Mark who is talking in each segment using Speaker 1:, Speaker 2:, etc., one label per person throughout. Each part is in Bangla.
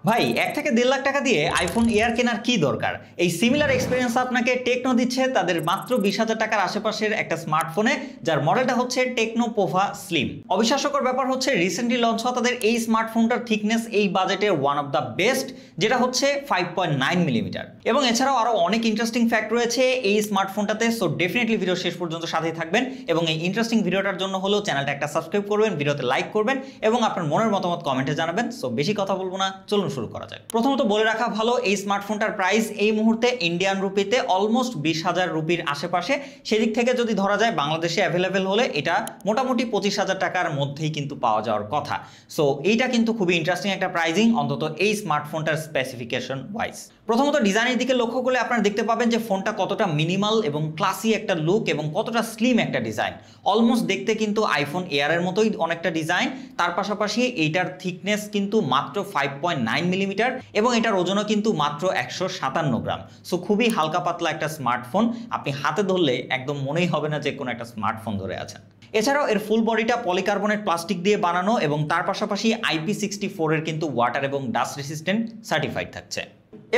Speaker 1: ভাই 1 থেকে 1.5 লাখ টাকা দিয়ে আইফোন এয়ার কেনার কি দরকার? এই সিমিলার এক্সপেরিয়েন্স আপনাকে টেকনো দিচ্ছে তাদের মাত্র 20,000 টাকার আশেপাশের একটা স্মার্টফোনে, যার মডেলটা হচ্ছে টেকনো পোভা স্লিম। অবিশ্বাস্যকর ব্যাপার হচ্ছে রিসেন্টলি লঞ্চ হওয়া তাদের এই স্মার্টফোনটার থিকনেস এই বাজেটে ওয়ান অফ দ্য বেস্ট, যেটা হচ্ছে 5.9 মিলিমিটার। এবং এছাড়াও আরো অনেক ইন্টারেস্টিং ফ্যাক্ট রয়েছে এই স্মার্টফোনটাতে, সো ডেফিনেটলি ভিডিও শেষ পর্যন্ত সাথেই থাকবেন এবং এই ইন্টারেস্টিং ভিডিওটার জন্য হলেও চ্যানেলটা একটা সাবস্ক্রাইব করবেন, ভিডিওতে লাইক করবেন এবং আপনার মনের মতামত কমেন্টে জানাবেন। সো বেশি কথা বলবো না, চলুন শুরু করা যাক। প্রথমত বলে রাখা ভালো, এই স্মার্টফোনটার প্রাইস এই মুহূর্তে ইন্ডিয়ান রুপিতে অলমোস্ট 20,000 রুপির আশেপাশে। সেদিক থেকে যদি ধরা যায় বাংলাদেশে অ্যাভেলেবেল হলে এটা মোটামুটি 25,000 টাকার মধ্যেই কিন্তু পাওয়া যাওয়ার কথা। সো এইটা কিন্তু খুবই ইন্টারেস্টিং একটা প্রাইজিং, অন্তত এই স্মার্টফোনটার স্পেসিফিকেশন ওয়াইজ। প্রথমত ডিজাইনের দিকে লক্ষ্য করলে আপনারা দেখতে পাবেন যে ফোনটা কতটা মিনিমাল এবং ক্লাসি একটা লুক এবং কতটা স্লিম একটা ডিজাইন। অলমোস্ট দেখতে কিন্তু আইফোন এয়ারের মতোই অনেকটা ডিজাইন। তার পাশাপাশি এইটার থিকনেস কিন্তু মাত্র 5.9 মিলিমিটার এবং এটার ওজনও কিন্তু মাত্র 157 গ্রাম। সো খুবই হালকা পাতলা একটা স্মার্টফোন, আপনি হাতে ধরলে একদম মনেই হবে না যে কোনো একটা স্মার্টফোন ধরে আছেন। এছাড়াও এর ফুল বডিটা পলিকার্বনেট প্লাস্টিক দিয়ে বানানো এবং তার পাশাপাশি IP64 এর কিন্তু ওয়াটার এবং ডাস্ট রেসিস্ট্যান্ট সার্টিফাইড থাকছে।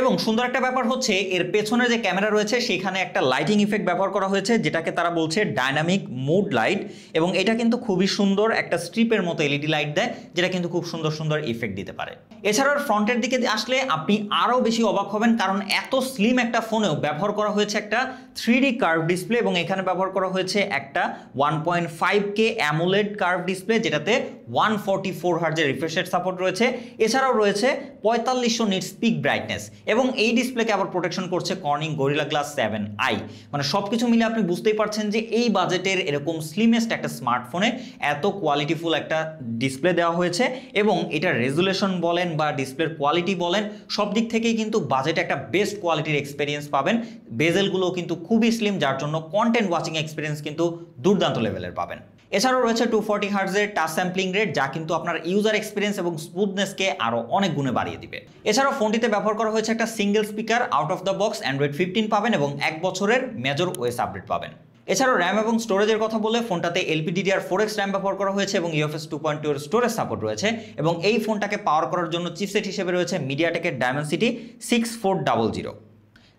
Speaker 1: এবং সুন্দর একটা ব্যাপার হচ্ছে এর পেছনে যে ক্যামেরা রয়েছে সেখানে একটা লাইটিং ইফেক্ট ব্যবহার করা হয়েছে, যেটাকে তারা বলছে ডাইনামিক মুড লাইট, এবং এটা কিন্তু খুবই সুন্দর একটা স্ট্রিপের মতো এলইডি লাইট দেয়, যেটা কিন্তু খুব সুন্দর সুন্দর ইফেক্ট দিতে পারে। এছাড়াও ফ্রন্টের দিকে আসলে আপনি আরও বেশি অবাক হবেন, কারণ এত স্লিম একটা ফোনেও ব্যবহার করা হয়েছে একটা 3D কার্ভ ডিসপ্লে এবং এখানে ব্যবহার করা হয়েছে একটা 1.5K অ্যামোলেড কার্ভ ডিসপ্লে, যেটাতে 144 হার্জের রিফ্রেশ রেট সাপোর্ট রয়েছে। এছাড়াও রয়েছে 4500 নিটস পিক ব্রাইটনেস এবং এই ডিসপ্লেকে আবার প্রোটেকশন করছে কর্নিং গরিলা গ্লাস 7i। মানে সবকিছু মিলে আপনি বুঝতেই পারছেন যে এই বাজেটের এরকম স্লিমেস্ট একটা স্মার্টফোনে এত কোয়ালিটিফুল একটা ডিসপ্লে দেওয়া হয়েছে এবং এটার রেজুলেশন বলেন বা ডিসপ্লের কোয়ালিটি বলেন, সব দিক থেকেই কিন্তু বাজেটে একটা বেস্ট কোয়ালিটির এক্সপিরিয়েন্স পাবেন। বেজেলগুলো কিন্তু খুবই স্লিম, যার জন্য কন্টেন্ট ওয়াচিং এক্সপিরিয়েন্স কিন্তু দুর্দান্ত লেভেলের পাবেন। এছাড়াও রয়েছে 240 হার্টজের টাচ স্যাম্পলিং রেট, যা কিন্তু আপনার ইউজার এক্সপিরিয়েন্স এবং স্মুথনেসকে আরও অনেক গুণে বাড়িয়ে দিবে। এছাড়াও ফোনটিতে ব্যবহার করা হয়েছে একটা single speaker, out of the box Android 15 পাবেন এবং 1 বছরের মেজর ওএস আপডেট পাবেন। এছাড়াও র্যাম এবং স্টোরেজের কথা বলে ফোনটাতে LPDDR4X র্যাম ব্যবহার করা হয়েছে এবং UFS 2.2 এর স্টোরেজ সাপোর্ট রয়েছে এবং এই ফোনটাকে পাওয়ার করার জন্য চিপসেট হিসেবে রয়েছে মিডিয়াটেকের ডায়মেনসিটি 6400,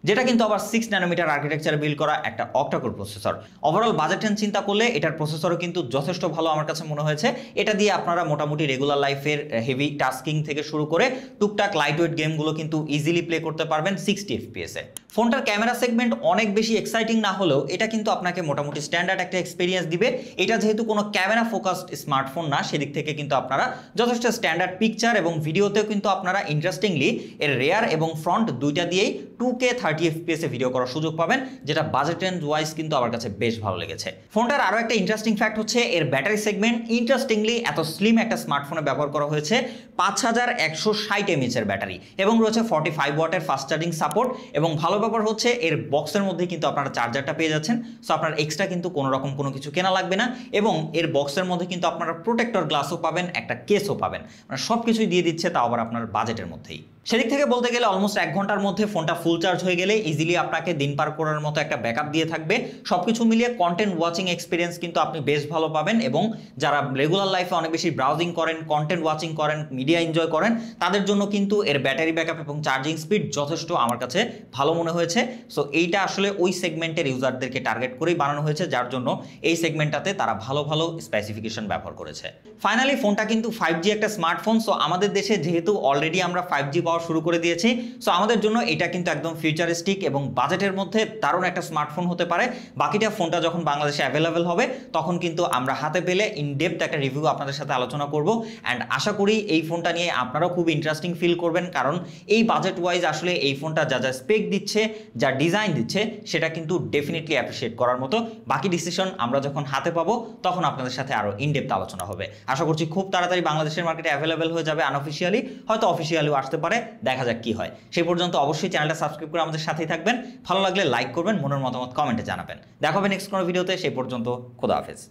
Speaker 1: যেটা কিন্তু আবার 6 ন্যানোমিটার আর্কিটেকচারে বিল্ড করা একটা অক্টাকোর প্রসেসর। ওভারঅল বাজেট চিন্তা করলে এটার প্রসেসরও কিন্তু যথেষ্ট ভালো আমার কাছে মনে হয়েছে। এটা দিয়ে আপনারা মোটামুটি রেগুলার লাইফের হেভি টাস্কিং থেকে শুরু করে টুকটাক লাইট ওয়েট গেমগুলো কিন্তু ইজিলি প্লে করতে পারবেন 60 FPS এ। ফোনটার ক্যামেরা সেগমেন্ট অনেক বেশি এক্সাইটিং না হলেও এটা কিন্তু আপনাকে মোটামুটি স্ট্যান্ডার্ড একটা এক্সপিরিয়েন্স দিবে। এটা যেহেতু কোনো ক্যামেরা ফোকাসড স্মার্টফোন না, সেদিক থেকে কিন্তু আপনারা যথেষ্ট স্ট্যান্ডার্ড পিকচার এবং ভিডিওতেও কিন্তু আপনারা ইন্টারেস্টিংলি এর রেয়ার এবং ফ্রন্ট দুইটা দিয়েই 2K 30 FPS এ ভিডিও করার সুযোগ পাবেন, যেটা বাজেট রেঞ্জ ওয়াইজ কিন্তু আমার কাছে বেশ ভালো লেগেছে। ফোনটার আরও একটা ইন্টারেস্টিং ফ্যাক্ট হচ্ছে এর ব্যাটারি সেগমেন্ট। ইন্টারেস্টিংলি এত স্লিম একটা স্মার্টফোনে ব্যবহার করা হয়েছে 5160 mAh এর ব্যাটারি এবং রয়েছে 45 ওয়াটের ফাস্ট চার্জিং সাপোর্ট। এবং ভালো ব্যাপার হচ্ছে এর বক্সের মধ্যে কিন্তু আপনারা চার্জারটা পেয়ে যাচ্ছেন, সো আপনার এক্সট্রা কিন্তু কোনো রকম কোনো কিছু কেনা লাগবে না। এবং এর বক্সের মধ্যে কিন্তু আপনারা প্রোটেক্টর গ্লাসও পাবেন, একটা কেসও পাবেন, মানে সব কিছুই দিয়ে দিচ্ছে, তাও আবার আপনার বাজেটের মধ্যেই। সেদিক থেকে বলতে গেলে অলমোস্ট 1 ঘন্টার মধ্যে ফোনটা ফুল চার্জ হয়ে গেলে ইজিলি আপনাকে দিন পার করার মতো একটা ব্যাকআপ দিয়ে থাকবে। সবকিছু মিলিয়ে কন্টেন্ট ওয়াচিং এক্সপিরিয়েন্স কিন্তু আপনি বেশ ভালো পাবেন এবং যারা রেগুলার লাইফে অনেক বেশি ব্রাউজিং করেন, কন্টেন্ট ওয়াচিং করেন, মিডিয়া এনজয় করেন, তাদের জন্য কিন্তু এর ব্যাটারি ব্যাকআপ এবং চার্জিং স্পিড যথেষ্ট আমার কাছে ভালো মনে হয়েছে। সো এইটা আসলে ওই সেগমেন্টের ইউজারদেরকে টার্গেট করেই বানানো হয়েছে, যার জন্য এই সেগমেন্টটাতে তারা ভালো ভালো স্পেসিফিকেশন ব্যবহার করেছে। ফাইনালি ফোনটা কিন্তু 5G একটা স্মার্টফোন। সো আমাদের দেশে যেহেতু অলরেডি আমরা 5G পাওয়া শুরু করে দিয়েছি, সো আমাদের জন্য এটা কিন্তু একদম ফিউচারিস্টিক এবং বাজেটের মধ্যে দারুণ একটা স্মার্টফোন হতে পারে। বাকিটা ফোনটা যখন বাংলাদেশে অ্যাভেলেবেল হবে তখন কিন্তু আমরা হাতে পেলে ইনডেপথ একটা রিভিউ আপনাদের সাথে আলোচনা করব। অ্যান্ড আশা করি এই ফোনটা নিয়ে আপনারাও খুব ইন্টারেস্টিং ফিল করবেন, কারণ এই বাজেট ওয়াইজ আসলে এই ফোনটা যা যা স্পেক দিচ্ছে, যা ডিজাইন দিচ্ছে, সেটা কিন্তু ডেফিনেটলি অ্যাপ্রিসিয়েট করার মতো। বাকি ডিসিশন আমরা যখন হাতে পাবো তখন আপনাদের সাথে আরও ইনডেপথ আলোচনা হবে। আশা করছি খুব তাড়াতাড়ি বাংলাদেশের মার্কেটে অ্যাভেলেবেল হয়ে যাবে আনঅফিসিয়ালি, হয়তো অফিসিয়ালিও আসতে পারে, দেখা যাক কি হয়। সেই পর্যন্ত অবশ্যই চ্যানেলটা সাবস্ক্রাইব করে আমাদের সাথেই থাকবেন। ভালো লাগলে লাইক করবেন, মনের মতামত কমেন্টে জানাবেন। দেখা হবে নেক্সট কোনো ভিডিওতে। সেই পর্যন্ত খোদা হাফেজ।